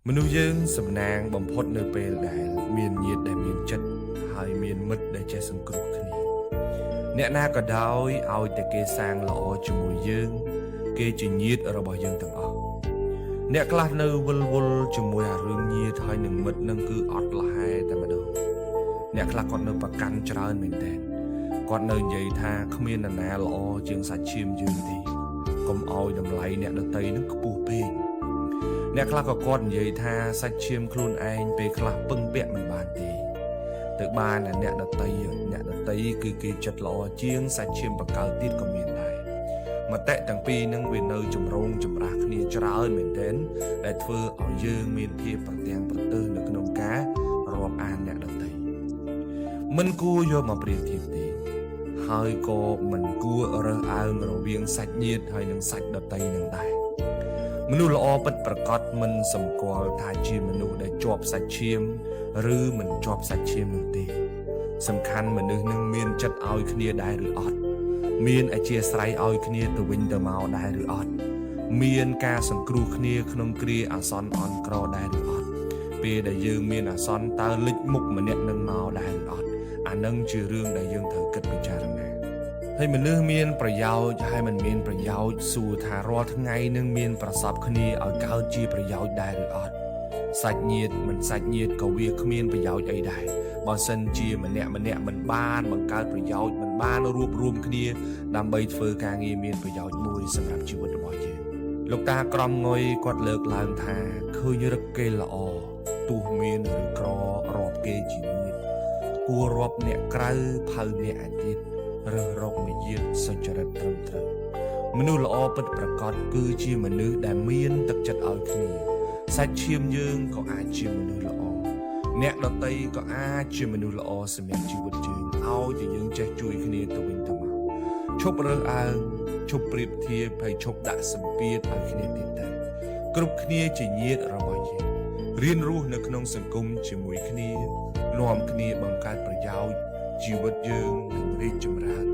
មនុស្សយើងសំណាងបំផុតនៅពេលដែលមានញាតិដែលមានចិត្តហើយមានមិត្តដែលចេះសង្គ្រោះគ្នាអ្នកណាក៏ដោយឲ្យតែគេសាងល្អជាមួយយើងគេជាញាតិរបស់យើងទាំងអស់អ្នកខ្លះនៅវិលវល់ជាមួយអារឿងញាតិហើយនឹងមិត្តនឹងគឺអត់លហែតែម្ដងអ្នកខ្លះគាត់នៅប្រកាន់ច្រើនមែនតើគាត់នៅនិយាយថាគ្មាននរណាល្អជាងសាច់ឈាមយើងទេកុំឲ្យតម្លៃអ្នកដទៃនឹងខ្ពស់ពេកអ្នកខ្លះក៏គាត់និយាយថាសាច់ឈាមខ្លួនឯងពេលខ្លះពឹងពាក់មិនបានទេទៅបានអ្នកដទៃគឺគេចិត្តល្អជាងសាច់ឈាមបកើទៀតក៏មានដែរមតិទាំងពីរនឹងវានៅចម្រូងចម្រាសគ្នាច្រើនមែនទែនដែលធ្វើឲ្យយើងមានភាពប្រទាំងប្រទើនៅក្នុងការរាប់អានអ្នកដទៃមិនគួរយកមកប្រៀបធៀបទេហើយក៏មិនគួររើសអើងរវាងសាច់ញាតិហើយនិងសាច់ដទៃនឹងដែរមនុស្សល្អពិតប្រាកដមិនសម្គាល់ថាជាមនុស្សដែលជាប់សាច់ឈាមឬមិនជាប់សាច់ឈាមនោះទេសំខាន់មនុស្សនឹងមានចិត្តឲ្យគ្នាដែរឬអត់មានអធ្យាស្រ័យឲ្យគ្នាទៅវិញទៅមកដែរឬអត់មានការសង្គ្រោះគ្នាក្នុងគ្រាអាសន្នអន់ក្រដែរឬអត់ពេលដែលយើងមានអាសន្នតើលិចមុខម្នាក់នឹងមកដែរឬអត់អានឹងជារឿងដែលយើងត្រូវគិតពិចារណាហើយមនុស្សមានប្រយោជន៍ហើយមិនមានប្រយោជន៍សួរថារាល់ថ្ងៃនឹងមានប្រសពគ្នាឲ្យកើតជាប្រយោជន៍ដែរឬអត់សាច់ញាតិមិនសាច់ញាតិក៏វាគ្មានប្រយោជន៍អីដែរបើសិនជាម្នាក់មិនបានបង្កើតប្រយោជន៍មិនបានរួបរวมគ្នាដើម្បីធ្វើការងារមានប្រយោជន៍មួយសម្រាប់ជីវិតរបស់យើងលោកតាក្រមងុយគាត់លើកឡើងថាឃើញរឹកគេល្អទោះមានឬក្ររាប់គេជាញាតិគួររាប់អ្នកក្រៅផៅអ្នកឯទៀតរើសរកមាយាទសុចរិតត្រឹមត្រូវមនុស្សល្អពិតប្រាកដគឺជាមនុស្សដែលមានទឹកចិត្តឲ្យគ្នាសាច់ឈាមយើងក៏អាចជាមនុស្សល្អអ្នកដទៃក៏អាចជាមនុស្សល្អសម្រាប់ជីវិតយើងឲ្យតែយើងចេះជួយគ្នាទៅវិញទៅមកឈប់រើសអើងឈប់ប្រៀបធៀបហើយឈប់ដាក់សម្ពាធឲ្យគ្នាទៀតទៅគ្រប់គ្នាជាញាតិរបស់យើងរៀនរស់នៅក្នុងសង្គមជាមួយគ្នានាំគ្នាបង្កើតប្រយោជន៍ជីវិតយើងនឹងរីកចម្រើន